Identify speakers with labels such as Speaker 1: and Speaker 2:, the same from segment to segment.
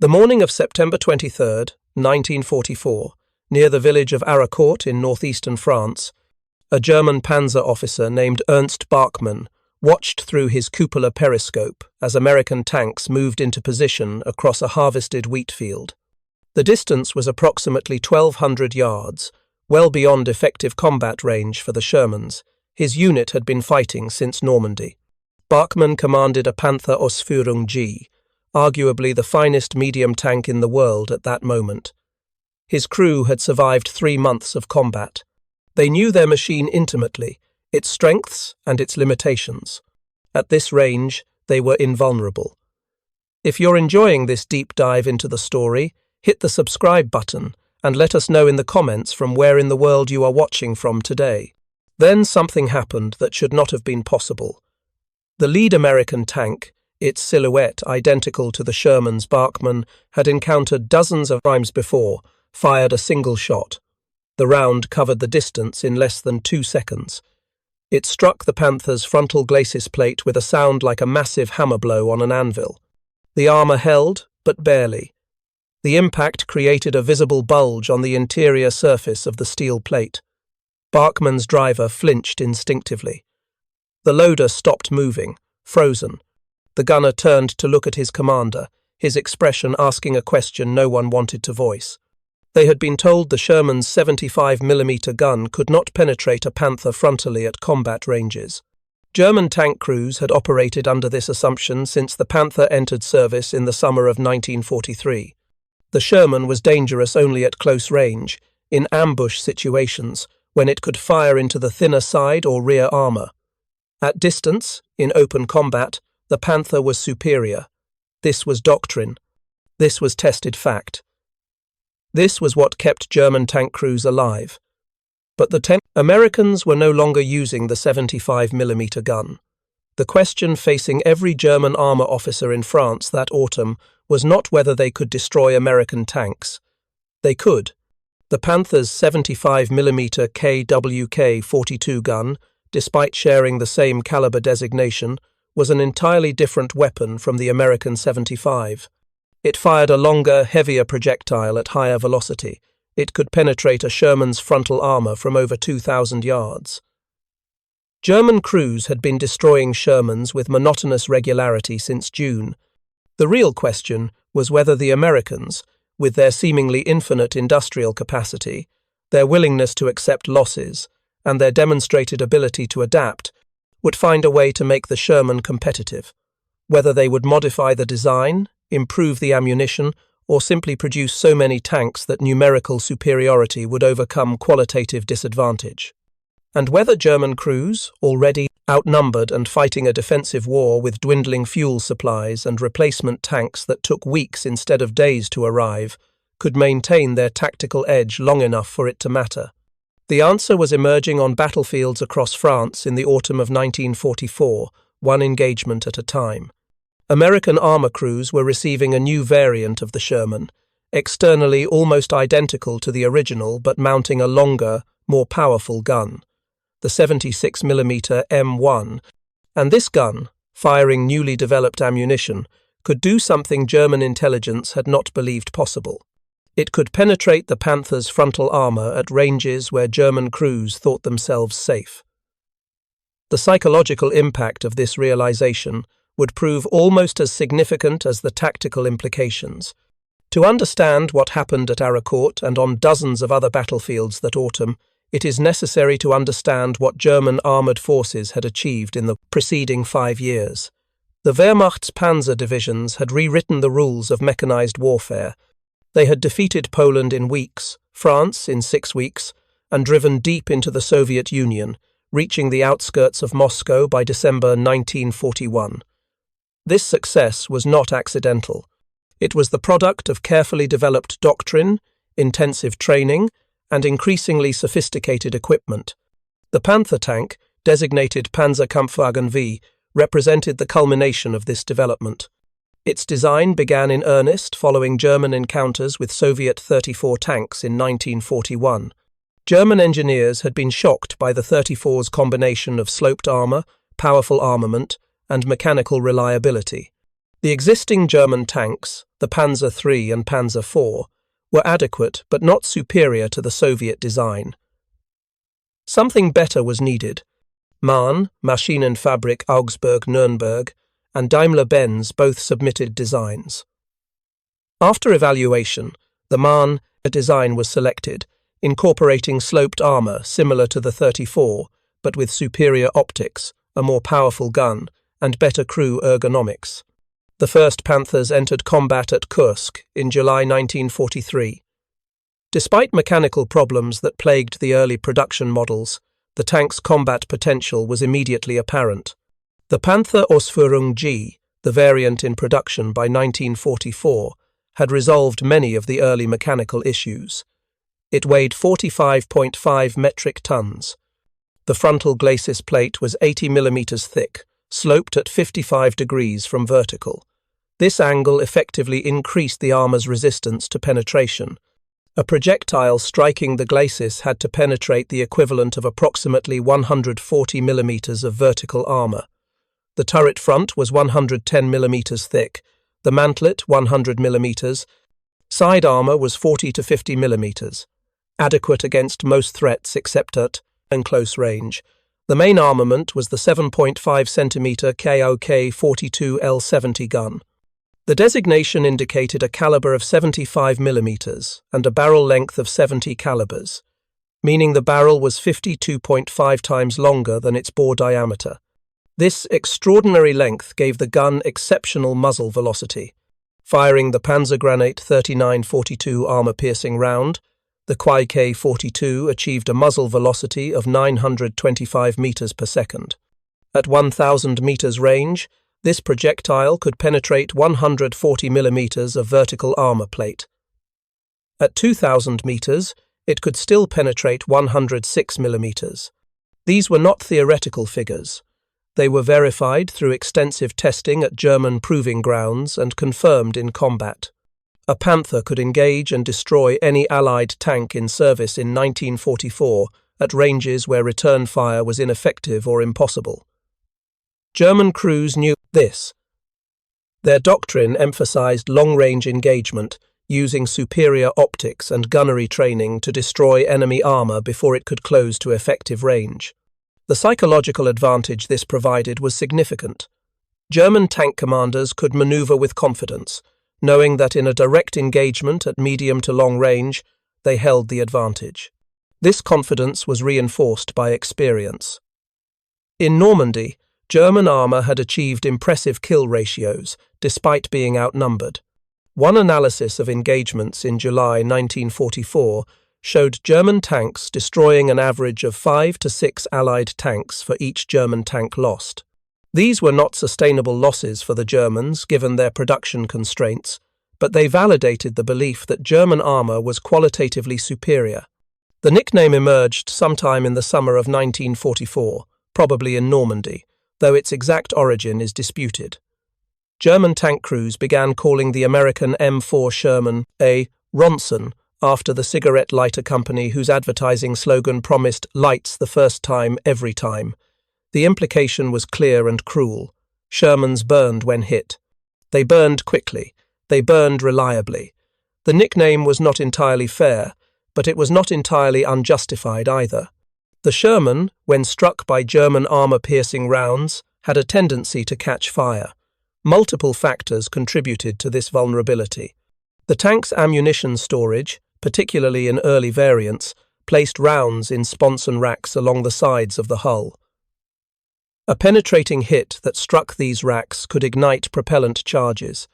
Speaker 1: The morning of September 23, 1944, near the village of Aricourt in northeastern France, a German panzer officer named Ernst Bachmann watched through his cupola periscope as American tanks moved into position across a harvested wheat field. The distance was approximately 1,200 yards, well beyond effective combat range for the Shermans. His unit had been fighting since Normandy. Bachmann commanded a Panther Ausführung G, arguably the finest medium tank in the world at that moment. His crew had survived 3 months of combat. They knew their machine intimately, its strengths and its limitations. At this range, they were invulnerable. If you're enjoying this deep dive into the story, hit the subscribe button and let us know in the comments from where in the world you are watching from today. Then something happened that should not have been possible. The lead American tank, its silhouette identical to the Sherman's Bachmann, had encountered dozens of times before, fired a single shot. The round covered the distance in less than 2 seconds. It struck the Panther's frontal glacis plate with a sound like a massive hammer blow on an anvil. The armor held, but barely. The impact created a visible bulge on the interior surface of the steel plate. Bachmann's driver flinched instinctively. The loader stopped moving, frozen. The gunner turned to look at his commander, his expression asking a question no one wanted to voice. They had been told the Sherman's 75mm gun could not penetrate a Panther frontally at combat ranges. German tank crews had operated under this assumption since the Panther entered service in the summer of 1943. The Sherman was dangerous only at close range, in ambush situations, when it could fire into the thinner side or rear armor. At distance, in open combat, the Panther was superior. This was doctrine. This was tested fact. This was what kept German tank crews alive. But the Americans were no longer using the 75mm gun. The question facing every German armor officer in France that autumn was not whether they could destroy American tanks. They could. The Panther's 75mm KWK-42 gun, despite sharing the same caliber designation, was an entirely different weapon from the American 75. It fired a longer, heavier projectile at higher velocity. It could penetrate a Sherman's frontal armor from over 2,000 yards. German crews had been destroying Shermans with monotonous regularity since June. The real question was whether the Americans, with their seemingly infinite industrial capacity, their willingness to accept losses, and their demonstrated ability to adapt, would find a way to make the Sherman competitive. Whether they would modify the design, improve the ammunition, or simply produce so many tanks that numerical superiority would overcome qualitative disadvantage. And whether German crews, already outnumbered and fighting a defensive war with dwindling fuel supplies and replacement tanks that took weeks instead of days to arrive, could maintain their tactical edge long enough for it to matter. The answer was emerging on battlefields across France in the autumn of 1944, one engagement at a time. American armor crews were receiving a new variant of the Sherman, externally almost identical to the original but mounting a longer, more powerful gun, the 76mm M1, and this gun, firing newly developed ammunition, could do something German intelligence had not believed possible. It could penetrate the Panther's frontal armor at ranges where German crews thought themselves safe. The psychological impact of this realization would prove almost as significant as the tactical implications. To understand what happened at Aricourt and on dozens of other battlefields that autumn, it is necessary to understand what German armored forces had achieved in the preceding 5 years. The Wehrmacht's panzer divisions had rewritten the rules of mechanized warfare. They had defeated Poland in weeks, France in 6 weeks, and driven deep into the Soviet Union, reaching the outskirts of Moscow by December 1941. This success was not accidental. It was the product of carefully developed doctrine, intensive training, and increasingly sophisticated equipment. The Panther tank, designated Panzerkampfwagen V, represented the culmination of this development. Its design began in earnest following German encounters with Soviet 34 tanks in 1941. German engineers had been shocked by the 34's combination of sloped armor, powerful armament, and mechanical reliability. The existing German tanks, the Panzer III and Panzer IV, were adequate but not superior to the Soviet design. Something better was needed. MAN, Maschinenfabrik Augsburg-Nürnberg, and Daimler-Benz both submitted designs. After evaluation, the MAN design was selected, incorporating sloped armour similar to the 34, but with superior optics, a more powerful gun, and better crew ergonomics. The first Panthers entered combat at Kursk in July 1943. Despite mechanical problems that plagued the early production models, the tank's combat potential was immediately apparent. The Panther Ausführung G, the variant in production by 1944, had resolved many of the early mechanical issues. It weighed 45.5 metric tons. The frontal glacis plate was 80 mm thick, sloped at 55 degrees from vertical. This angle effectively increased the armour's resistance to penetration. A projectile striking the glacis had to penetrate the equivalent of approximately 140 mm of vertical armour. The turret front was 110 mm thick, the mantlet 100 mm, side armour was 40 to 50 mm, adequate against most threats except at and close range. The main armament was the 7.5 cm KOK 42L70 gun. The designation indicated a caliber of 75 mm and a barrel length of 70 calibers, meaning the barrel was 52.5 times longer than its bore diameter. This extraordinary length gave the gun exceptional muzzle velocity. Firing the Panzergranate 3942 armor-piercing round, the KK-42 achieved a muzzle velocity of 925 meters per second. At 1,000 meters range, this projectile could penetrate 140 millimeters of vertical armor plate. At 2,000 meters, it could still penetrate 106 millimeters. These were not theoretical figures. They were verified through extensive testing at German proving grounds and confirmed in combat. A Panther could engage and destroy any Allied tank in service in 1944 at ranges where return fire was ineffective or impossible. German crews knew this. Their doctrine emphasized long-range engagement, using superior optics and gunnery training to destroy enemy armor before it could close to effective range. The psychological advantage this provided was significant. German tank commanders could maneuver with confidence, knowing that in a direct engagement at medium to long range, they held the advantage. This confidence was reinforced by experience. In Normandy, German armour had achieved impressive kill ratios, despite being outnumbered. One analysis of engagements in July 1944 showed German tanks destroying an average of 5 to 6 Allied tanks for each German tank lost. These were not sustainable losses for the Germans, given their production constraints, but they validated the belief that German armour was qualitatively superior. The nickname emerged sometime in the summer of 1944, probably in Normandy, though its exact origin is disputed. German tank crews began calling the American M4 Sherman a Ronson after the cigarette lighter company whose advertising slogan promised lights the first time, every time. The implication was clear and cruel. Shermans burned when hit. They burned quickly. They burned reliably. The nickname was not entirely fair, but it was not entirely unjustified either. The Sherman, when struck by German armor-piercing rounds, had a tendency to catch fire. Multiple factors contributed to this vulnerability. The tank's ammunition storage, particularly in early variants, placed rounds in sponson racks along the sides of the hull. A penetrating hit that struck these racks could ignite propellant charges.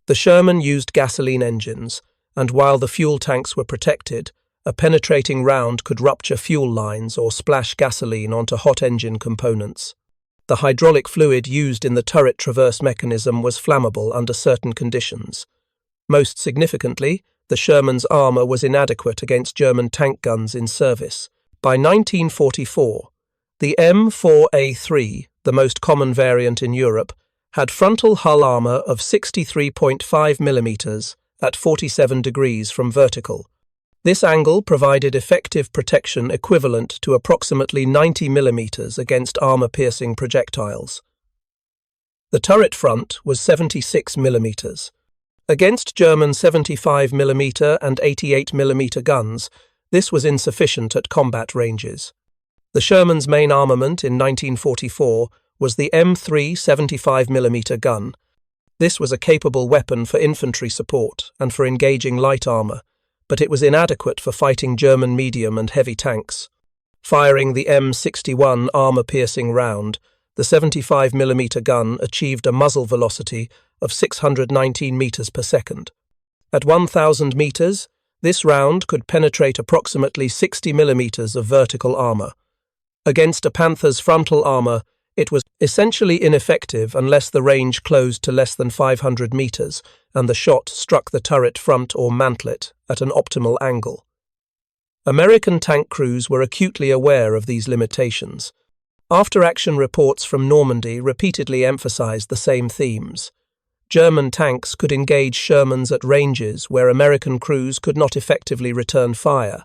Speaker 1: The Sherman used gasoline engines, and while the fuel tanks were protected, a penetrating round could rupture fuel lines or splash gasoline onto hot engine components. The hydraulic fluid used in the turret traverse mechanism was flammable under certain conditions. Most significantly, the Sherman's armour was inadequate against German tank guns in service. By 1944, the M4A3, the most common variant in Europe, had frontal hull armour of 63.5 mm at 47 degrees from vertical. This angle provided effective protection equivalent to approximately 90 mm against armor-piercing projectiles. The turret front was 76 mm. Against German 75 mm and 88 mm guns, this was insufficient at combat ranges. The Sherman's main armament in 1944 was the M3 75 mm gun. This was a capable weapon for infantry support and for engaging light armour, but it was inadequate for fighting German medium and heavy tanks. Firing the M61 armour-piercing round, the 75 mm gun achieved a muzzle velocity of 619 meters per second. At 1,000 meters, this round could penetrate approximately 60 millimeters of vertical armour. Against a Panther's frontal armour, it was essentially ineffective unless the range closed to less than 500 meters and the shot struck the turret front or mantlet at an optimal angle. American tank crews were acutely aware of these limitations. After-action reports from Normandy repeatedly emphasized the same themes. German tanks could engage Shermans at ranges where American crews could not effectively return fire.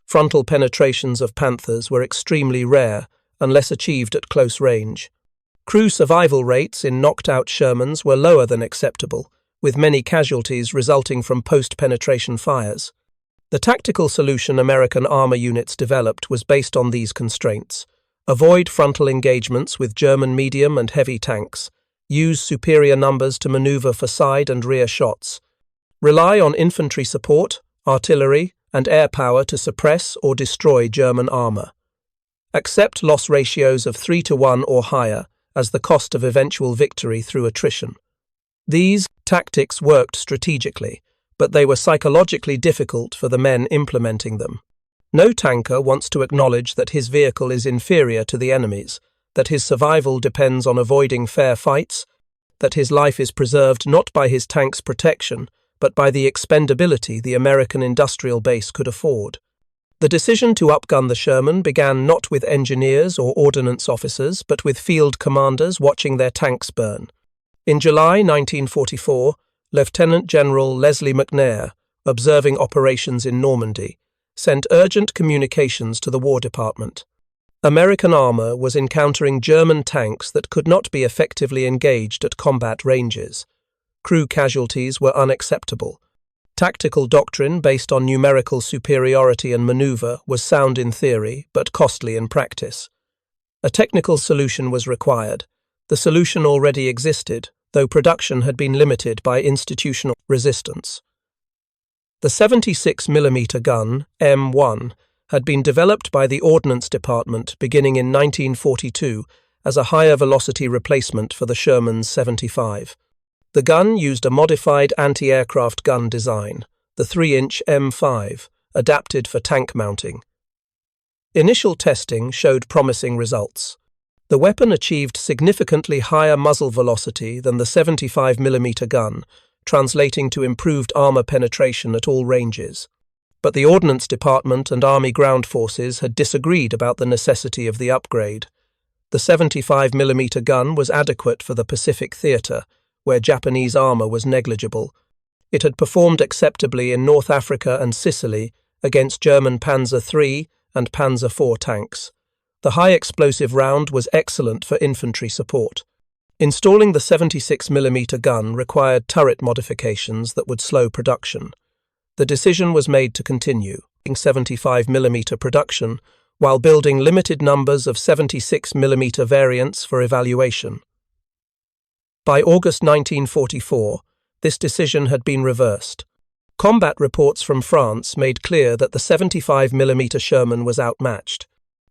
Speaker 1: Frontal penetrations of Panthers were extremely rare, unless achieved at close range. Crew survival rates in knocked-out Shermans were lower than acceptable, with many casualties resulting from post-penetration fires. The tactical solution American armor units developed was based on these constraints. Avoid frontal engagements with German medium and heavy tanks. Use superior numbers to maneuver for side and rear shots. Rely on infantry support, artillery, and air power to suppress or destroy German armor. Accept loss ratios of 3-to-1 or higher as the cost of eventual victory through attrition. These tactics worked strategically, but they were psychologically difficult for the men implementing them. No tanker wants to acknowledge that his vehicle is inferior to the enemy's, that his survival depends on avoiding fair fights, that his life is preserved not by his tank's protection, but by the expendability the American industrial base could afford. The decision to upgun the Sherman began not with engineers or ordnance officers, but with field commanders watching their tanks burn. In July 1944, Lieutenant General Leslie McNair, observing operations in Normandy, sent urgent communications to the War Department. American armor was encountering German tanks that could not be effectively engaged at combat ranges. Crew casualties were unacceptable. Tactical doctrine based on numerical superiority and maneuver was sound in theory, but costly in practice. A technical solution was required. The solution already existed, though production had been limited by institutional resistance. The 76 mm gun, M1, had been developed by the Ordnance Department beginning in 1942 as a higher velocity replacement for the Sherman's 75. The gun used a modified anti-aircraft gun design, the 3-inch M5, adapted for tank mounting. Initial testing showed promising results. The weapon achieved significantly higher muzzle velocity than the 75 mm gun, translating to improved armor penetration at all ranges. But the Ordnance Department and Army Ground Forces had disagreed about the necessity of the upgrade. The 75 mm gun was adequate for the Pacific Theater, where Japanese armor was negligible. It had performed acceptably in North Africa and Sicily against German Panzer III and Panzer IV tanks. The high-explosive round was excellent for infantry support. Installing the 76 mm gun required turret modifications that would slow production. The decision was made to continue 75 mm production while building limited numbers of 76 mm variants for evaluation. By August 1944, this decision had been reversed. Combat reports from France made clear that the 75 mm Sherman was outmatched.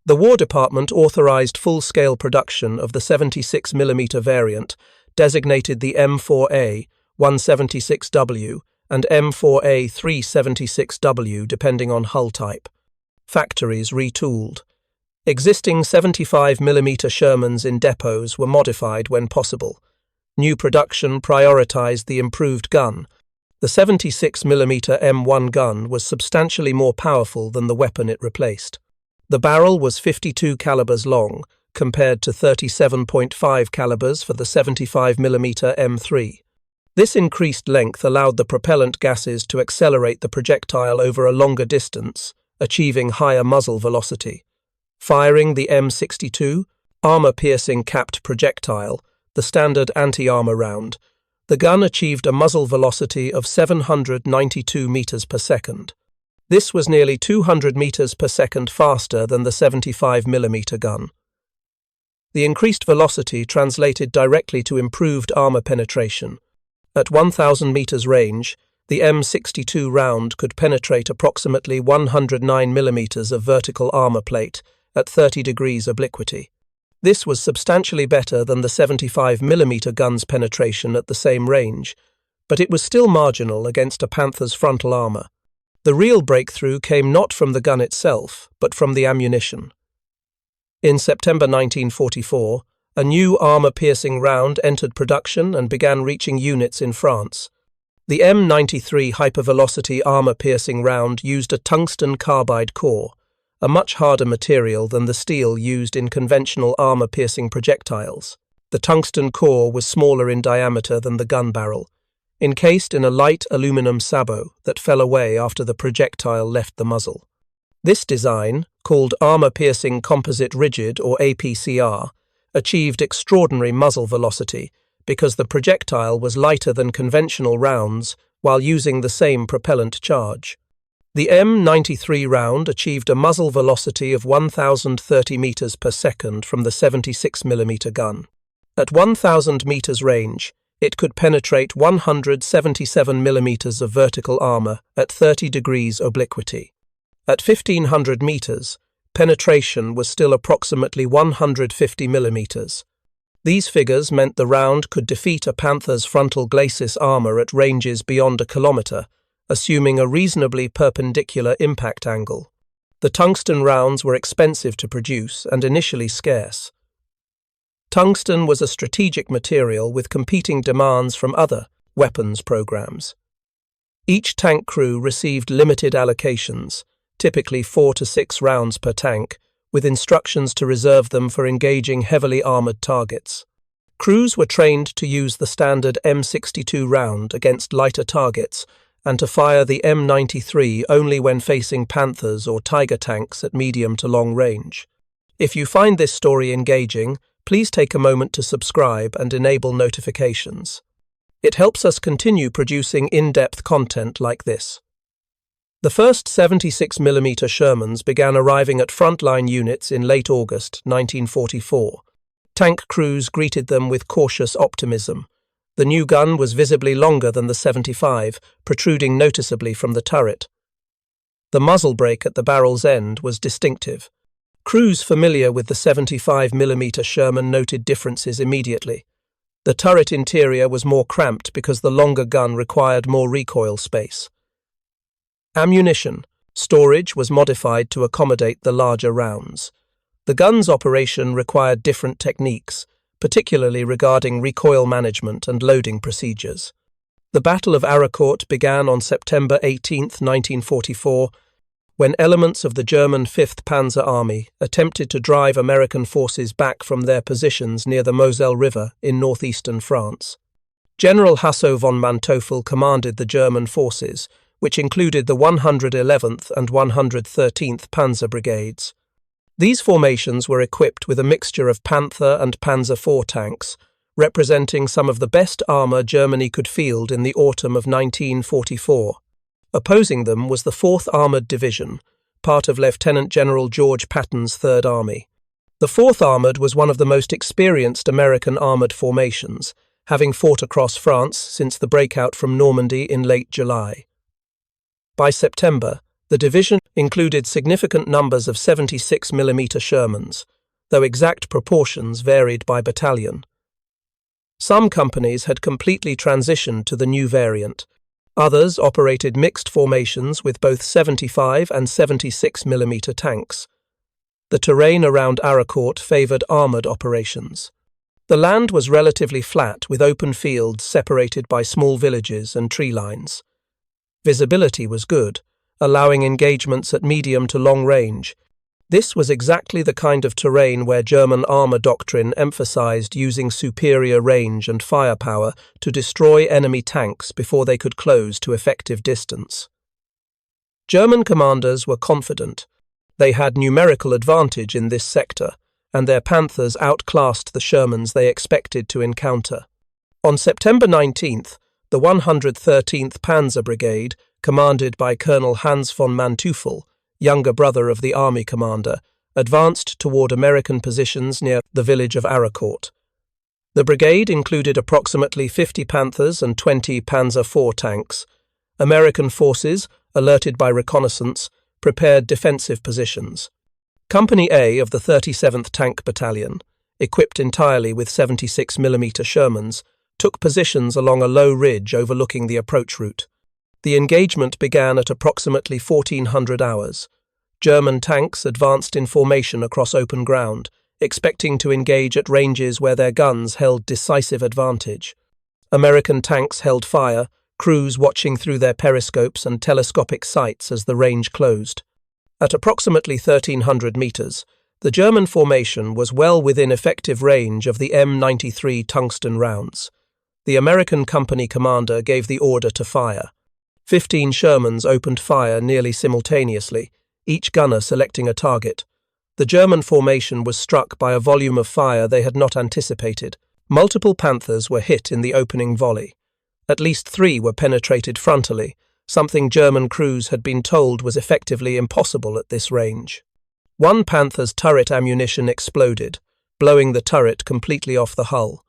Speaker 1: The War Department authorized full-scale production of the 76 mm variant, designated the M4A 176W and M4A 376W depending on hull type. Factories retooled. Existing 75 mm Shermans in depots were modified when possible. New production prioritized the improved gun. The 76 mm M1 gun was substantially more powerful than the weapon it replaced. The barrel was 52 calibers long, compared to 37.5 calibers for the 75 mm M3. This increased length allowed the propellant gases to accelerate the projectile over a longer distance, achieving higher muzzle velocity. Firing the M62, armor-piercing capped projectile, the the standard anti-armor round, the gun achieved a muzzle velocity of 792 meters per second. This was nearly 200 meters per second faster than the 75mm gun. The increased velocity translated directly to improved armor penetration. At 1,000 meters range, the M62 round could penetrate approximately 109 millimeters of vertical armor plate at 30 degrees obliquity. This was substantially better than the 75mm gun's penetration at the same range, but it was still marginal against a Panther's frontal armor. The real breakthrough came not from the gun itself, but from the ammunition. In September 1944, a new armor-piercing round entered production and began reaching units in France. The M93 hypervelocity armor-piercing round used a tungsten carbide core, a much harder material than the steel used in conventional armor-piercing projectiles. The tungsten core was smaller in diameter than the gun barrel, encased in a light aluminum sabot that fell away after the projectile left the muzzle. This design, called Armor-Piercing Composite Rigid or APCR, achieved extraordinary muzzle velocity because the projectile was lighter than conventional rounds while using the same propellant charge. The M93 round achieved a muzzle velocity of 1,030 meters per second from the 76mm gun. At 1,000 meters range, it could penetrate 177 millimeters of vertical armor at 30 degrees obliquity. At 1,500 meters, penetration was still approximately 150 millimeters. These figures meant the round could defeat a Panther's frontal glacis armor at ranges beyond a kilometer, assuming a reasonably perpendicular impact angle. The tungsten rounds were expensive to produce and initially scarce. Tungsten was a strategic material with competing demands from other weapons programs. Each tank crew received limited allocations, typically 4 to 6 rounds per tank, with instructions to reserve them for engaging heavily armored targets. Crews were trained to use the standard M62 round against lighter targets and to fire the M93 only when facing Panthers or Tiger tanks at medium to long range. If you find this story engaging, please take a moment to subscribe and enable notifications. It helps us continue producing in-depth content like this. The first 76mm Shermans began arriving at frontline units in late August 1944. Tank crews greeted them with cautious optimism. The new gun was visibly longer than the 75, protruding noticeably from the turret. The muzzle brake at the barrel's end was distinctive. Crews familiar with the 75mm Sherman noted differences immediately. The turret interior was more cramped because the longer gun required more recoil space. Ammunition storage was modified to accommodate the larger rounds. The gun's operation required different techniques, particularly regarding recoil management and loading procedures. The Battle of Arracourt began on September 18, 1944, when elements of the German 5th Panzer Army attempted to drive American forces back from their positions near the Moselle River in northeastern France. General Hasso von Manteuffel commanded the German forces, which included the 111th and 113th Panzer Brigades. These formations were equipped with a mixture of Panther and Panzer IV tanks, representing some of the best armor Germany could field in the autumn of 1944. Opposing them was the 4th Armored Division, part of Lieutenant General George Patton's Third Army. The 4th Armored was one of the most experienced American armored formations, having fought across France since the breakout from Normandy in late July. By September, the division included significant numbers of 76mm Shermans, though exact proportions varied by battalion. Some companies had completely transitioned to the new variant. Others operated mixed formations with both 75 and 76mm tanks. The terrain around Arracourt favored armored operations. The land was relatively flat with open fields separated by small villages and tree lines. Visibility was good, allowing engagements at medium to long range. This was exactly the kind of terrain where German armor doctrine emphasized using superior range and firepower to destroy enemy tanks before they could close to effective distance. German commanders were confident. They had numerical advantage in this sector, and their Panthers outclassed the Shermans they expected to encounter. On September 19th, the 113th Panzer Brigade, commanded by Colonel Hans von Manteuffel, younger brother of the army commander, advanced toward American positions near the village of Aracourt. The brigade included approximately 50 Panthers and 20 Panzer IV tanks. American forces, alerted by reconnaissance, prepared defensive positions. Company A of the 37th Tank Battalion, equipped entirely with 76mm Shermans, took positions along a low ridge overlooking the approach route. The engagement began at approximately 1400 hours. German tanks advanced in formation across open ground, expecting to engage at ranges where their guns held decisive advantage. American tanks held fire, crews watching through their periscopes and telescopic sights as the range closed. At approximately 1,300 meters, the German formation was well within effective range of the M93 tungsten rounds. The American company commander gave the order to fire. 15 Shermans opened fire nearly simultaneously, each gunner selecting a target. The German formation was struck by a volume of fire they had not anticipated. Multiple Panthers were hit in the opening volley. At least 3 were penetrated frontally, something German crews had been told was effectively impossible at this range. One Panther's turret ammunition exploded, blowing the turret completely off the hull.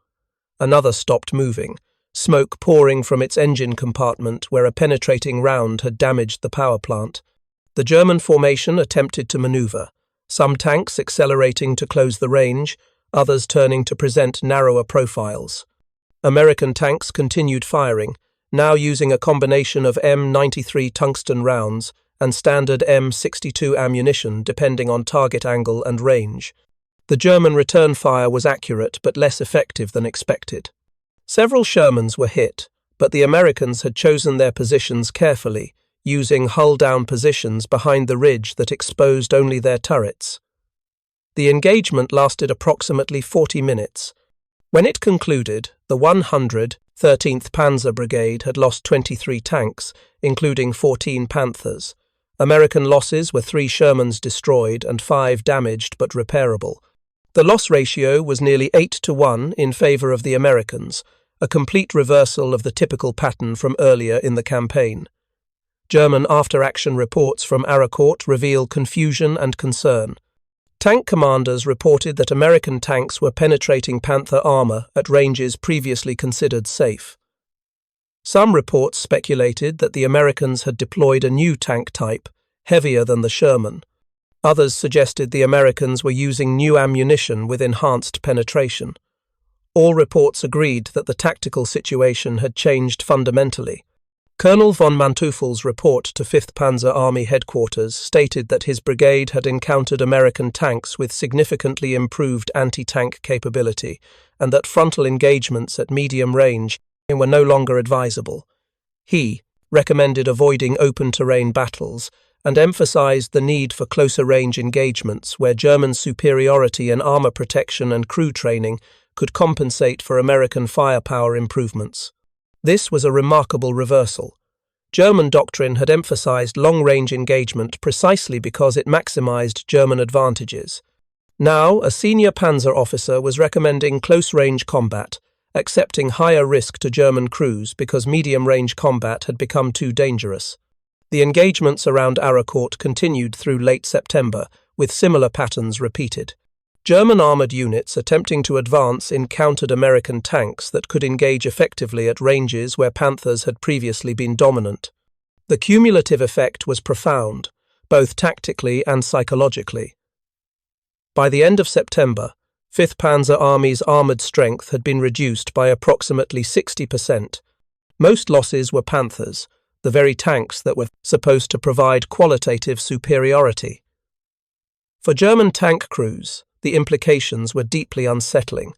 Speaker 1: Another stopped moving, smoke pouring from its engine compartment where a penetrating round had damaged the power plant. The German formation attempted to maneuver, some tanks accelerating to close the range, others turning to present narrower profiles. American tanks continued firing, now using a combination of M93 tungsten rounds and standard M62 ammunition depending on target angle and range. The German return fire was accurate but less effective than expected. Several Shermans were hit, but the Americans had chosen their positions carefully, using hull-down positions behind the ridge that exposed only their turrets. The engagement lasted approximately 40 minutes. When it concluded, the 113th Panzer Brigade had lost 23 tanks, including 14 Panthers. American losses were 3 Shermans destroyed and 5 damaged but repairable. The loss ratio was nearly 8-1 in favor of the Americans, a complete reversal of the typical pattern from earlier in the campaign. German after-action reports from Aracourt reveal confusion and concern. Tank commanders reported that American tanks were penetrating Panther armor at ranges previously considered safe. Some reports speculated that the Americans had deployed a new tank type, heavier than the Sherman. Others suggested the Americans were using new ammunition with enhanced penetration. All reports agreed that the tactical situation had changed fundamentally. Colonel von Manteuffel's report to 5th Panzer Army headquarters stated that his brigade had encountered American tanks with significantly improved anti-tank capability and that frontal engagements at medium range were no longer advisable. He recommended avoiding open-terrain battles and emphasized the need for closer-range engagements where German superiority in armor protection and crew training could compensate for American firepower improvements. This was a remarkable reversal. German doctrine had emphasized long-range engagement precisely because it maximized German advantages. Now, a senior panzer officer was recommending close-range combat, accepting higher risk to German crews because medium-range combat had become too dangerous. The engagements around Aracourt continued through late September, with similar patterns repeated. German armoured units attempting to advance encountered American tanks that could engage effectively at ranges where Panthers had previously been dominant. The cumulative effect was profound, both tactically and psychologically. By the end of September, 5th Panzer Army's armoured strength had been reduced by approximately 60%. Most losses were Panthers, the very tanks that were supposed to provide qualitative superiority. For German tank crews, the implications were deeply unsettling.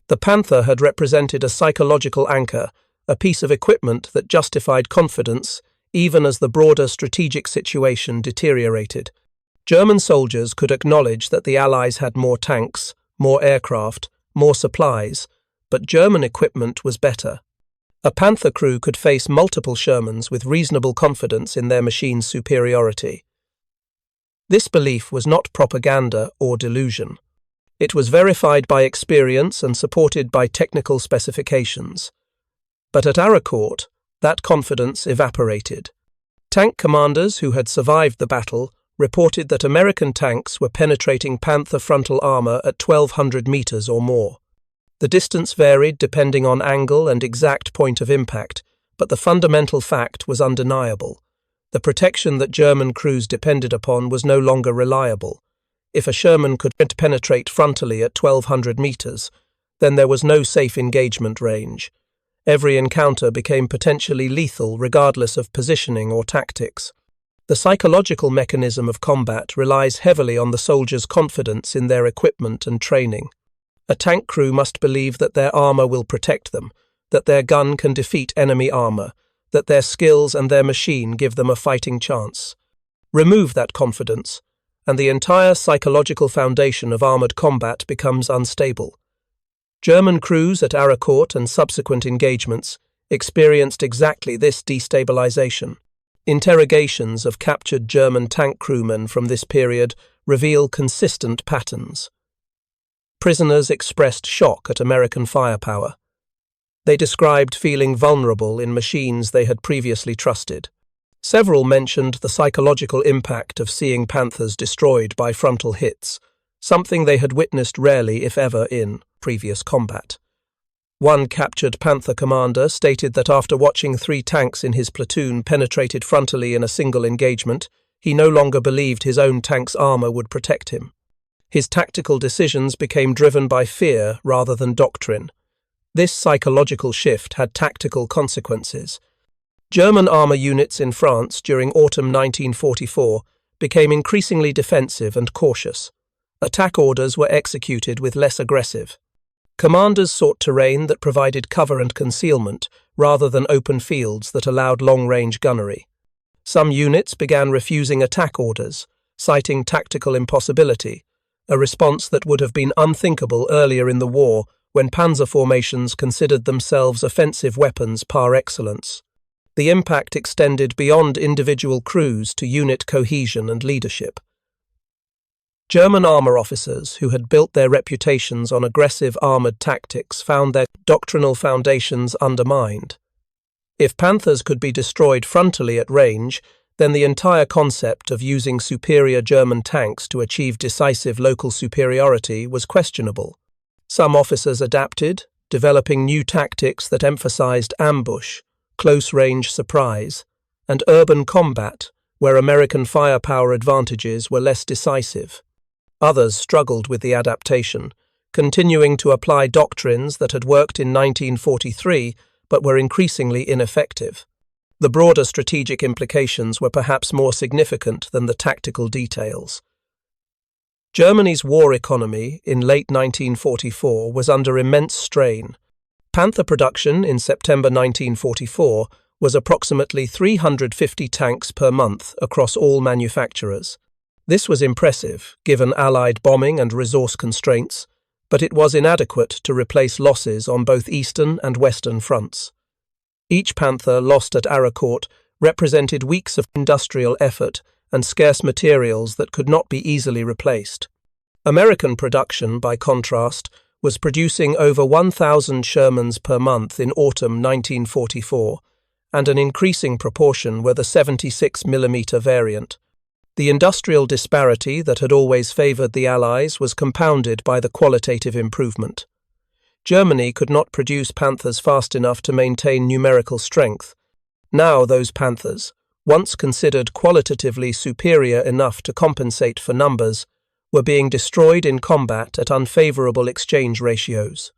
Speaker 1: The Panther had represented a psychological anchor, a piece of equipment that justified confidence even as the broader strategic situation deteriorated. German soldiers could acknowledge that the Allies had more tanks, more aircraft, more supplies, but German equipment was better. A Panther crew could face multiple Shermans with reasonable confidence in their machine's superiority. This belief was not propaganda or delusion. It was verified by experience and supported by technical specifications. But at Aracourt, that confidence evaporated. Tank commanders who had survived the battle reported that American tanks were penetrating Panther frontal armor at 1,200 meters or more. The distance varied depending on angle and exact point of impact, but the fundamental fact was undeniable. The protection that German crews depended upon was no longer reliable. If a Sherman could penetrate frontally at 1,200 meters, then there was no safe engagement range. Every encounter became potentially lethal regardless of positioning or tactics. The psychological mechanism of combat relies heavily on the soldiers' confidence in their equipment and training. A tank crew must believe that their armor will protect them, that their gun can defeat enemy armor, that their skills and their machine give them a fighting chance. Remove that confidence, and the entire psychological foundation of armored combat becomes unstable. German crews at Aracourt and subsequent engagements experienced exactly this destabilization. Interrogations of captured German tank crewmen from this period reveal consistent patterns. Prisoners expressed shock at American firepower. They described feeling vulnerable in machines they had previously trusted. Several mentioned the psychological impact of seeing Panthers destroyed by frontal hits, something they had witnessed rarely, if ever, in previous combat. One captured Panther commander stated that after watching 3 tanks in his platoon penetrated frontally in a single engagement, he no longer believed his own tank's armor would protect him. His tactical decisions became driven by fear rather than doctrine. This psychological shift had tactical consequences. German armor units in France during autumn 1944 became increasingly defensive and cautious. Attack orders were executed with less aggressive. Commanders sought terrain that provided cover and concealment rather than open fields that allowed long-range gunnery. Some units began refusing attack orders, citing tactical impossibility, a response that would have been unthinkable earlier in the war when panzer formations considered themselves offensive weapons par excellence. The impact extended beyond individual crews to unit cohesion and leadership. German armor officers who had built their reputations on aggressive armored tactics found their doctrinal foundations undermined. If Panthers could be destroyed frontally at range, then the entire concept of using superior German tanks to achieve decisive local superiority was questionable. Some officers adapted, developing new tactics that emphasized ambush, close-range surprise, and urban combat, where American firepower advantages were less decisive. Others struggled with the adaptation, continuing to apply doctrines that had worked in 1943 but were increasingly ineffective. The broader strategic implications were perhaps more significant than the tactical details. Germany's war economy in late 1944 was under immense strain. Panther production in September 1944 was approximately 350 tanks per month across all manufacturers. This was impressive, given Allied bombing and resource constraints, but it was inadequate to replace losses on both eastern and western fronts. Each Panther lost at Aracourt represented weeks of industrial effort and scarce materials that could not be easily replaced. American production, by contrast, was producing over 1,000 Shermans per month in autumn 1944, and an increasing proportion were the 76mm variant. The industrial disparity that had always favoured the Allies was compounded by the qualitative improvement. Germany could not produce Panthers fast enough to maintain numerical strength. Now those Panthers, once considered qualitatively superior enough to compensate for numbers, were being destroyed in combat at unfavourable exchange ratios.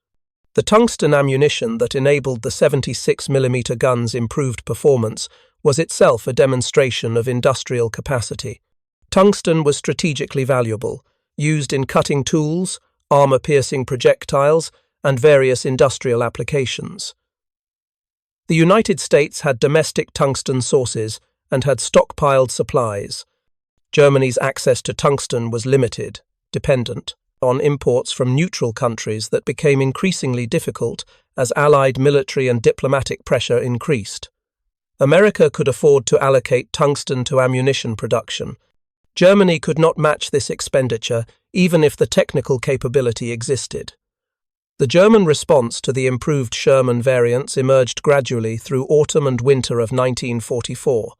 Speaker 1: The tungsten ammunition that enabled the 76mm guns' improved performance was itself a demonstration of industrial capacity. Tungsten was strategically valuable, used in cutting tools, armour-piercing projectiles, and various industrial applications. The United States had domestic tungsten sources and had stockpiled supplies. Germany's access to tungsten was limited, dependent on imports from neutral countries that became increasingly difficult as Allied military and diplomatic pressure increased. America could afford to allocate tungsten to ammunition production, Germany could not match this expenditure, even if the technical capability existed. The German response to the improved Sherman variants emerged gradually through autumn and winter of 1944.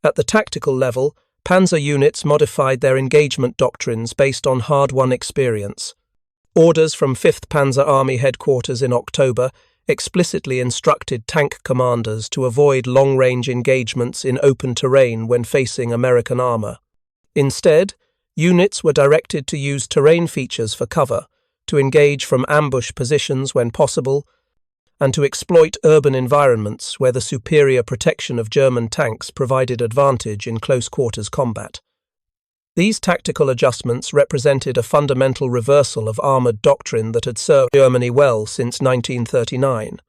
Speaker 1: At the tactical level, panzer units modified their engagement doctrines based on hard-won experience. Orders from 5th Panzer Army headquarters in October explicitly instructed tank commanders to avoid long-range engagements in open terrain when facing American armor. Instead, units were directed to use terrain features for cover, to engage from ambush positions when possible, and to exploit urban environments where the superior protection of German tanks provided advantage in close-quarters combat. These tactical adjustments represented a fundamental reversal of armoured doctrine that had served Germany well since 1939.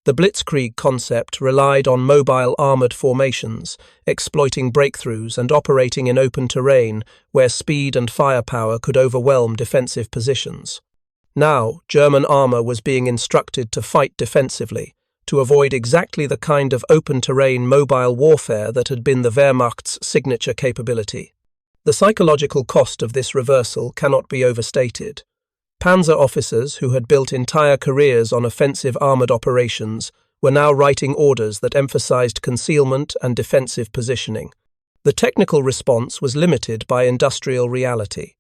Speaker 1: The Blitzkrieg concept relied on mobile armoured formations, exploiting breakthroughs and operating in open terrain where speed and firepower could overwhelm defensive positions. Now, German armour was being instructed to fight defensively, to avoid exactly the kind of open-terrain mobile warfare that had been the Wehrmacht's signature capability. The psychological cost of this reversal cannot be overstated. Panzer officers who had built entire careers on offensive armoured operations were now writing orders that emphasized concealment and defensive positioning. The technical response was limited by industrial reality.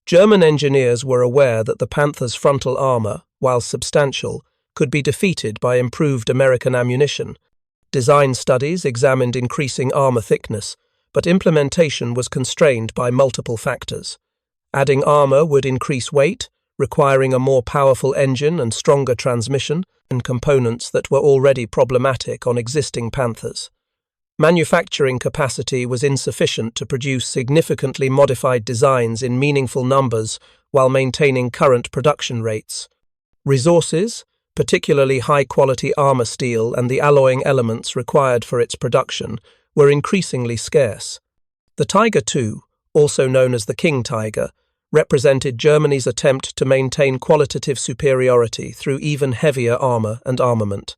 Speaker 1: German engineers were aware that the Panther's frontal armour, while substantial, could be defeated by improved American ammunition. Design studies examined increasing armour thickness, but implementation was constrained by multiple factors. Adding armour would increase weight, requiring a more powerful engine and stronger transmission, and components that were already problematic on existing Panthers. Manufacturing capacity was insufficient to produce significantly modified designs in meaningful numbers while maintaining current production rates. Resources, particularly high-quality armor steel and the alloying elements required for its production, were increasingly scarce. The Tiger II, also known as the King Tiger, represented Germany's attempt to maintain qualitative superiority through even heavier armor and armament.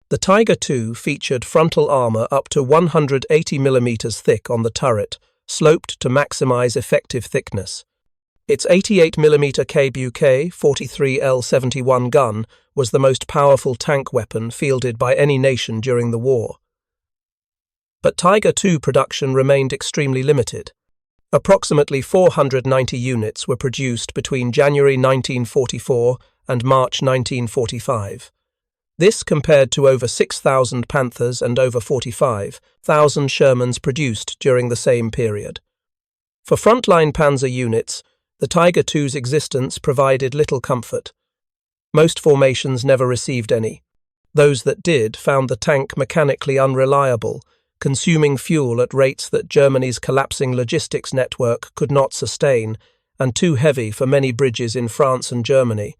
Speaker 1: The Tiger II featured frontal armor up to 180 mm thick on the turret, sloped to maximize effective thickness. Its 88 mm KBUK 43L71 gun was the most powerful tank weapon fielded by any nation during the war. But Tiger II production remained extremely limited. Approximately 490 units were produced between January 1944 and March 1945. This compared to over 6,000 Panthers and over 45,000 Shermans produced during the same period. For frontline Panzer units, the Tiger II's existence provided little comfort. Most formations never received any. Those that did found the tank mechanically unreliable, consuming fuel at rates that Germany's collapsing logistics network could not sustain, and too heavy for many bridges in France and Germany.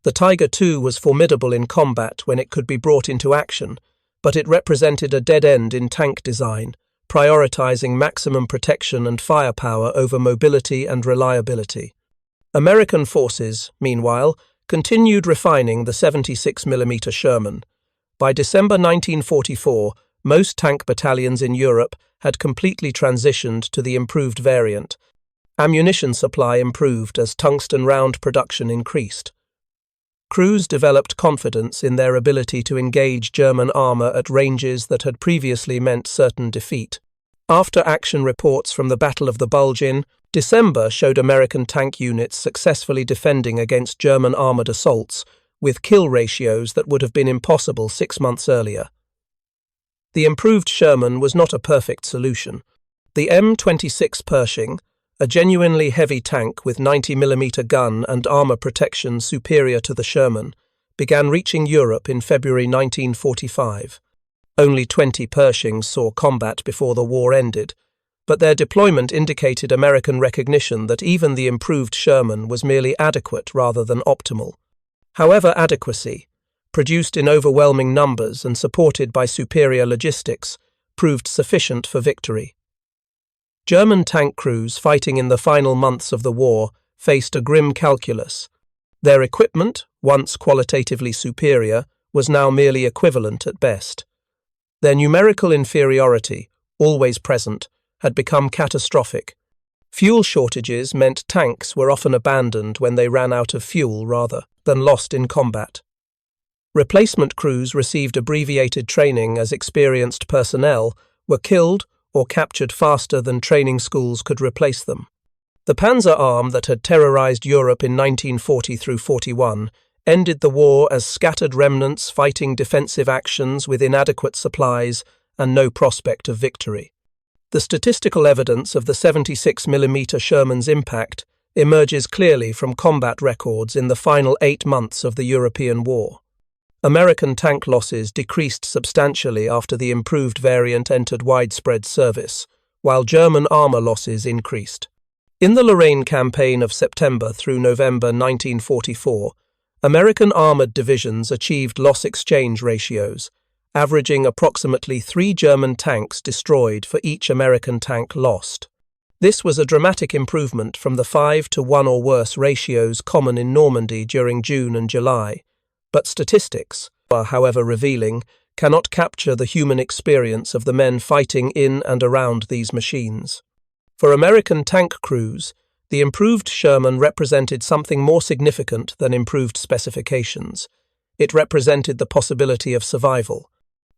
Speaker 1: The Tiger II was formidable in combat when it could be brought into action, but it represented a dead end in tank design, prioritizing maximum protection and firepower over mobility and reliability. American forces, meanwhile, continued refining the 76 mm Sherman. By December 1944, most tank battalions in Europe had completely transitioned to the improved variant. Ammunition supply improved as tungsten round production increased. Crews developed confidence in their ability to engage German armour at ranges that had previously meant certain defeat. After-action reports from the Battle of the Bulge in December showed American tank units successfully defending against German armoured assaults, with kill ratios that would have been impossible 6 months earlier. The improved Sherman was not a perfect solution. The M26 Pershing, a genuinely heavy tank with 90 mm gun and armour protection superior to the Sherman, began reaching Europe in February 1945. Only 20 Pershings saw combat before the war ended, but their deployment indicated American recognition that even the improved Sherman was merely adequate rather than optimal. However, adequacy, produced in overwhelming numbers and supported by superior logistics, proved sufficient for victory. German tank crews fighting in the final months of the war faced a grim calculus. Their equipment, once qualitatively superior, was now merely equivalent at best. Their numerical inferiority, always present, had become catastrophic. Fuel shortages meant tanks were often abandoned when they ran out of fuel rather than lost in combat. Replacement crews received abbreviated training as experienced personnel were killed or captured faster than training schools could replace them. The Panzer Arm that had terrorized Europe in 1940 through 41 ended the war as scattered remnants fighting defensive actions with inadequate supplies and no prospect of victory. The statistical evidence of the 76mm Sherman's impact emerges clearly from combat records in the final 8 months of the European war. American tank losses decreased substantially after the improved variant entered widespread service, while German armor losses increased. In the Lorraine campaign of September through November 1944, American armored divisions achieved loss exchange ratios, averaging approximately 3 German tanks destroyed for each American tank lost. This was a dramatic improvement from the 5-to-1 or worse ratios common in Normandy during June and July, but statistics, however revealing, cannot capture the human experience of the men fighting in and around these machines. For American tank crews, the improved Sherman represented something more significant than improved specifications. It represented the possibility of survival.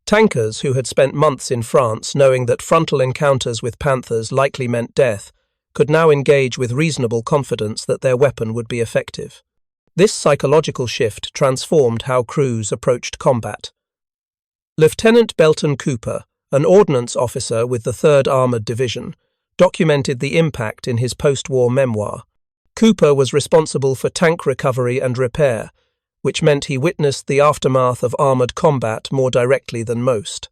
Speaker 1: Tankers who had spent months in France knowing that frontal encounters with Panthers likely meant death could now engage with reasonable confidence that their weapon would be effective. This psychological shift transformed how crews approached combat. Lieutenant Belton Cooper, an ordnance officer with the 3rd Armoured Division, documented the impact in his post-war memoir. Cooper was responsible for tank recovery and repair, which meant he witnessed the aftermath of armoured combat more directly than most.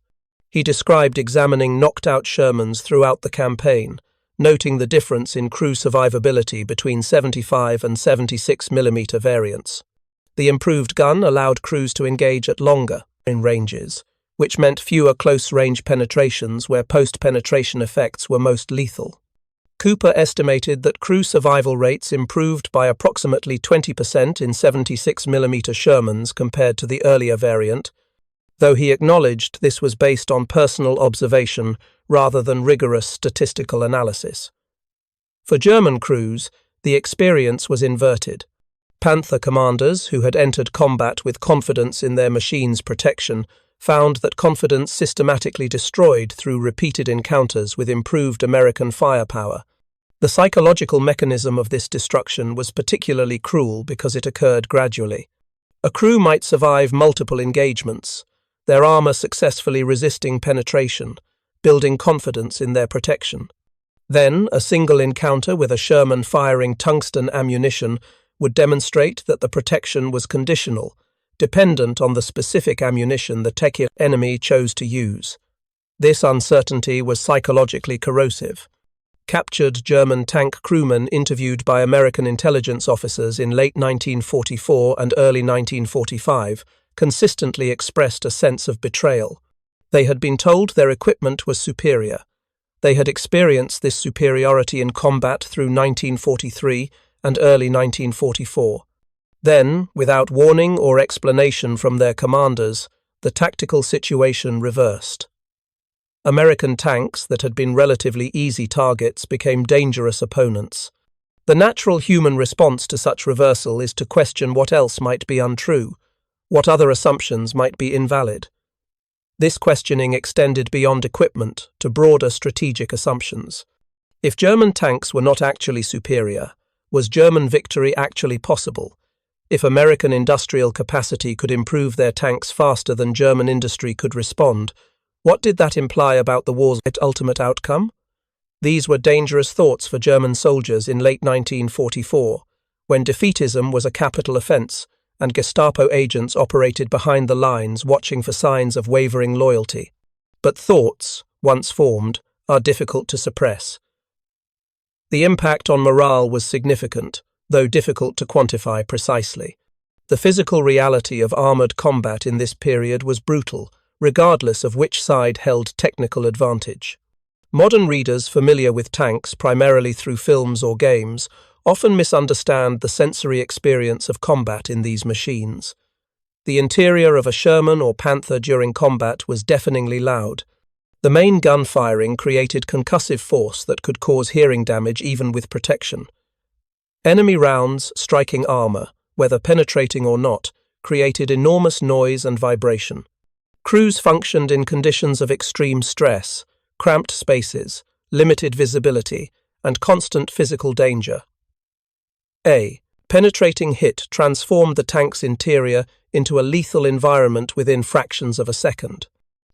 Speaker 1: He described examining knocked-out Shermans throughout the campaign, noting the difference in crew survivability between 75 and 76mm variants. The improved gun allowed crews to engage at longer ranges, which meant fewer close-range penetrations where post-penetration effects were most lethal. Cooper estimated that crew survival rates improved by approximately 20% in 76mm Shermans compared to the earlier variant, though he acknowledged this was based on personal observation rather than rigorous statistical analysis. For German crews, the experience was inverted. Panther commanders, who had entered combat with confidence in their machine's protection, found that confidence systematically destroyed through repeated encounters with improved American firepower. The psychological mechanism of this destruction was particularly cruel because it occurred gradually. A crew might survive multiple engagements, their armor successfully resisting penetration, building confidence in their protection. Then, a single encounter with a Sherman firing tungsten ammunition would demonstrate that the protection was conditional, dependent on the specific ammunition the enemy chose to use. This uncertainty was psychologically corrosive. Captured German tank crewmen interviewed by American intelligence officers in late 1944 and early 1945 consistently expressed a sense of betrayal. They had been told their equipment was superior. They had experienced this superiority in combat through 1943 and early 1944. Then, without warning or explanation from their commanders, the tactical situation reversed. American tanks that had been relatively easy targets became dangerous opponents. The natural human response to such reversal is to question what else might be untrue, what other assumptions might be invalid. This questioning extended beyond equipment to broader strategic assumptions. If German tanks were not actually superior, was German victory actually possible? If American industrial capacity could improve their tanks faster than German industry could respond, what did that imply about the war's ultimate outcome? These were dangerous thoughts for German soldiers in late 1944, when defeatism was a capital offense and Gestapo agents operated behind the lines watching for signs of wavering loyalty. But thoughts, once formed, are difficult to suppress. The impact on morale was significant, though difficult to quantify precisely. The physical reality of armoured combat in this period was brutal, regardless of which side held technical advantage. Modern readers familiar with tanks primarily through films or games often misunderstand the sensory experience of combat in these machines. The interior of a Sherman or Panther during combat was deafeningly loud. The main gun firing created concussive force that could cause hearing damage even with protection. Enemy rounds striking armor, whether penetrating or not, created enormous noise and vibration. Crews functioned in conditions of extreme stress, cramped spaces, limited visibility, and constant physical danger. A penetrating hit transformed the tank's interior into a lethal environment within fractions of a second.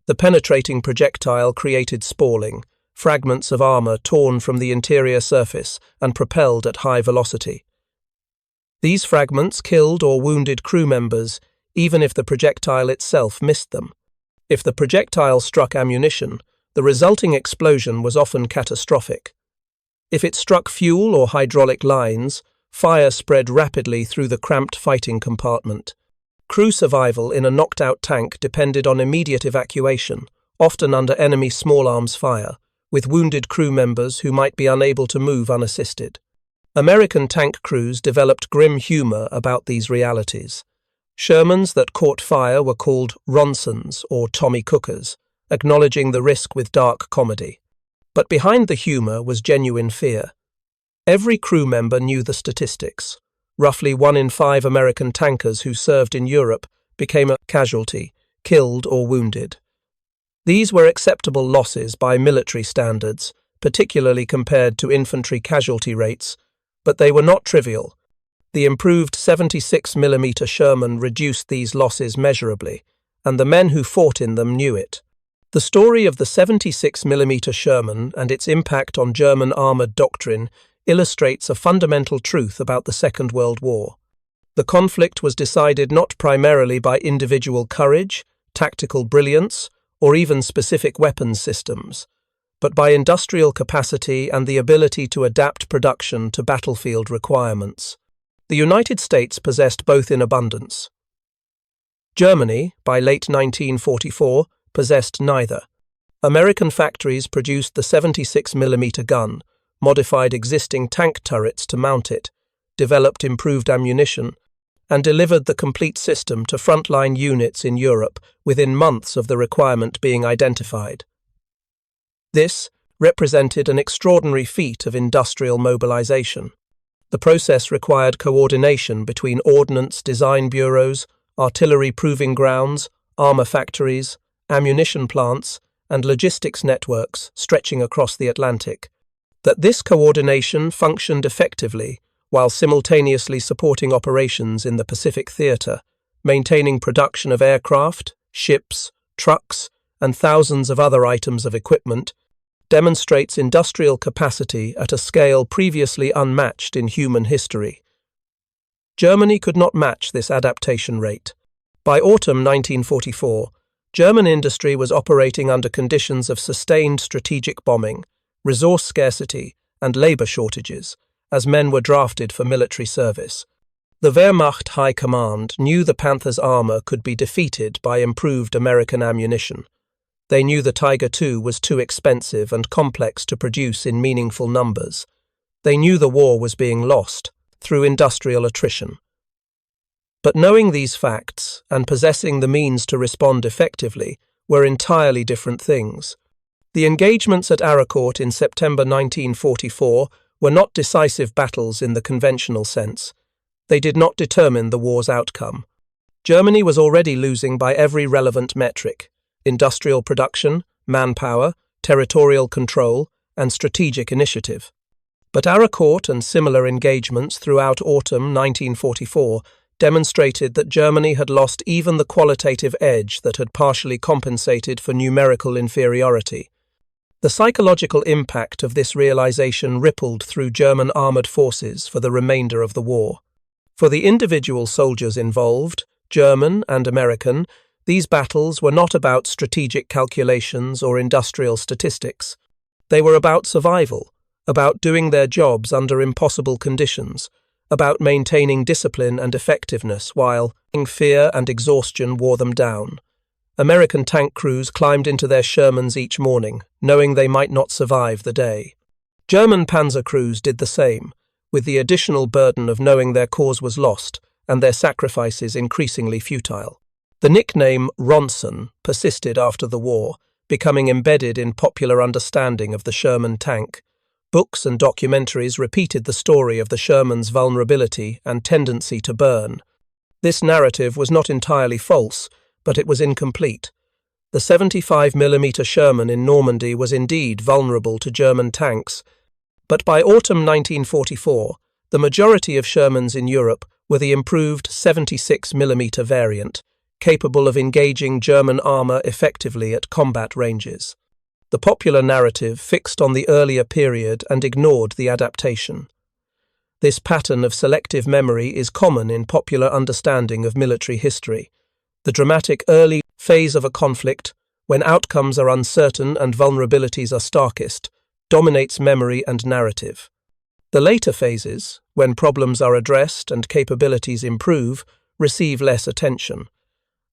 Speaker 1: The penetrating projectile created spalling, fragments of armor torn from the interior surface and propelled at high velocity. These fragments killed or wounded crew members, even if the projectile itself missed them. If the projectile struck ammunition, the resulting explosion was often catastrophic. If it struck fuel or hydraulic lines, fire spread rapidly through the cramped fighting compartment. Crew survival in a knocked-out tank depended on immediate evacuation, often under enemy small arms fire, with wounded crew members who might be unable to move unassisted. American tank crews developed grim humor about these realities. Shermans that caught fire were called Ronsons or Tommy Cookers, acknowledging the risk with dark comedy. But behind the humor was genuine fear. Every crew member knew the statistics. Roughly 1 in 5 American tankers who served in Europe became a casualty, killed or wounded. These were acceptable losses by military standards, particularly compared to infantry casualty rates, but they were not trivial. The improved 76mm Sherman reduced these losses measurably, and the men who fought in them knew it. The story of the 76mm Sherman and its impact on German armoured doctrine illustrates a fundamental truth about the Second World War. The conflict was decided not primarily by individual courage, tactical brilliance, or even specific weapons systems, but by industrial capacity and the ability to adapt production to battlefield requirements. The United States possessed both in abundance. Germany, by late 1944, possessed neither. American factories produced the 76mm gun, modified existing tank turrets to mount it, developed improved ammunition, and delivered the complete system to frontline units in Europe within months of the requirement being identified. This represented an extraordinary feat of industrial mobilization. The process required coordination between ordnance design bureaus, artillery proving grounds, armor factories, ammunition plants, and logistics networks stretching across the Atlantic. That this coordination functioned effectively while simultaneously supporting operations in the Pacific Theater, maintaining production of aircraft, ships, trucks, and thousands of other items of equipment, demonstrates industrial capacity at a scale previously unmatched in human history. Germany could not match this adaptation rate. By autumn 1944, German industry was operating under conditions of sustained strategic bombing, resource scarcity, and labor shortages, as men were drafted for military service. The Wehrmacht High Command knew the Panther's armor could be defeated by improved American ammunition. They knew the Tiger II was too expensive and complex to produce in meaningful numbers. They knew the war was being lost through industrial attrition. But knowing these facts and possessing the means to respond effectively were entirely different things. The engagements at Aracourt in September 1944 were not decisive battles in the conventional sense. They did not determine the war's outcome. Germany was already losing by every relevant metric: industrial production, manpower, territorial control, and strategic initiative. But Aracourt and similar engagements throughout autumn 1944 demonstrated that Germany had lost even the qualitative edge that had partially compensated for numerical inferiority. The psychological impact of this realization rippled through German armored forces for the remainder of the war. For the individual soldiers involved, German and American, these battles were not about strategic calculations or industrial statistics. They were about survival, about doing their jobs under impossible conditions, about maintaining discipline and effectiveness while fear and exhaustion wore them down. American tank crews climbed into their Shermans each morning, knowing they might not survive the day. German panzer crews did the same, with the additional burden of knowing their cause was lost and their sacrifices increasingly futile. The nickname Ronson persisted after the war, becoming embedded in popular understanding of the Sherman tank. Books and documentaries repeated the story of the Sherman's vulnerability and tendency to burn. This narrative was not entirely false, but it was incomplete. The 75mm Sherman in Normandy was indeed vulnerable to German tanks, but by autumn 1944, the majority of Shermans in Europe were the improved 76mm variant, capable of engaging German armour effectively at combat ranges. The popular narrative fixed on the earlier period and ignored the adaptation. This pattern of selective memory is common in popular understanding of military history. The dramatic early phase of a conflict, when outcomes are uncertain and vulnerabilities are starkest, dominates memory and narrative. The later phases, when problems are addressed and capabilities improve, receive less attention.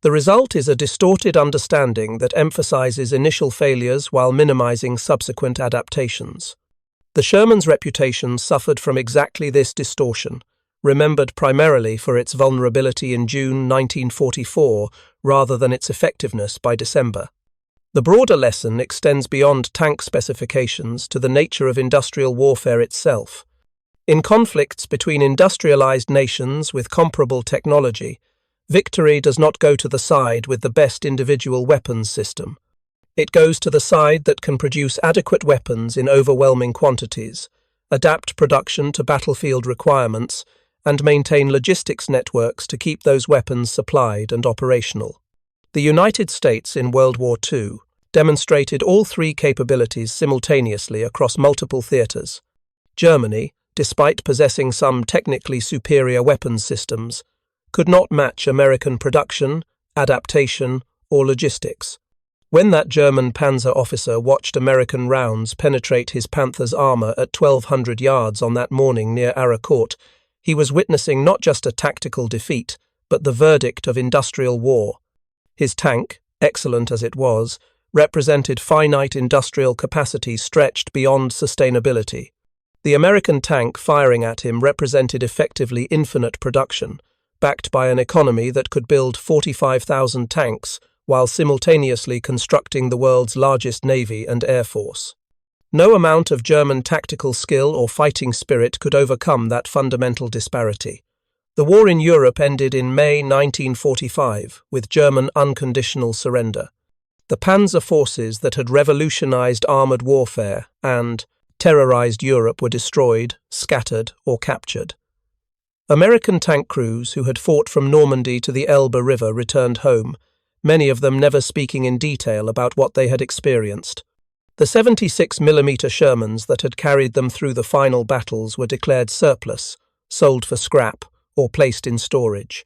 Speaker 1: The result is a distorted understanding that emphasizes initial failures while minimizing subsequent adaptations. The Sherman's reputation suffered from exactly this distortion, remembered primarily for its vulnerability in June 1944 rather than its effectiveness by December. The broader lesson extends beyond tank specifications to the nature of industrial warfare itself. In conflicts between industrialized nations with comparable technology, victory does not go to the side with the best individual weapons system. It goes to the side that can produce adequate weapons in overwhelming quantities, adapt production to battlefield requirements, and maintain logistics networks to keep those weapons supplied and operational. The United States in World War II demonstrated all three capabilities simultaneously across multiple theaters. Germany, despite possessing some technically superior weapons systems, could not match American production, adaptation, or logistics. When that German panzer officer watched American rounds penetrate his Panther's armor at 1,200 yards on that morning near Arracourt, he was witnessing not just a tactical defeat, but the verdict of industrial war. His tank, excellent as it was, represented finite industrial capacity stretched beyond sustainability. The American tank firing at him represented effectively infinite production, backed by an economy that could build 45,000 tanks while simultaneously constructing the world's largest navy and air force. No amount of German tactical skill or fighting spirit could overcome that fundamental disparity. The war in Europe ended in May 1945 with German unconditional surrender. The panzer forces that had revolutionized armored warfare and terrorized Europe were destroyed, scattered, or captured. American tank crews who had fought from Normandy to the Elbe River returned home, many of them never speaking in detail about what they had experienced. The 76mm Shermans that had carried them through the final battles were declared surplus, sold for scrap, or placed in storage.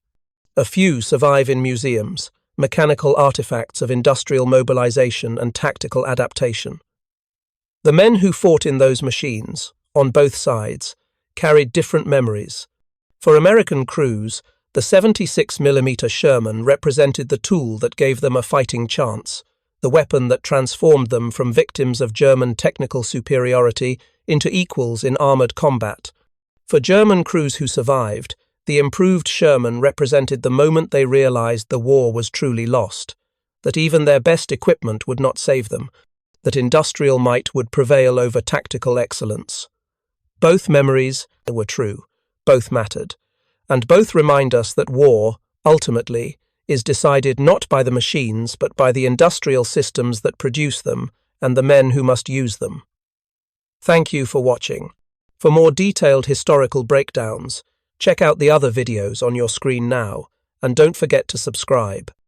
Speaker 1: A few survive in museums, mechanical artifacts of industrial mobilization and tactical adaptation. The men who fought in those machines, on both sides, carried different memories. For American crews, the 76mm Sherman represented the tool that gave them a fighting chance, the weapon that transformed them from victims of German technical superiority into equals in armored combat. For German crews who survived, the improved Sherman represented the moment they realized the war was truly lost, that even their best equipment would not save them, that industrial might would prevail over tactical excellence. Both memories were true, both mattered, and both remind us that war, ultimately, is decided not by the machines but by the industrial systems that produce them and the men who must use them. Thank you for watching. For more detailed historical breakdowns, check out the other videos on your screen now, and don't forget to subscribe.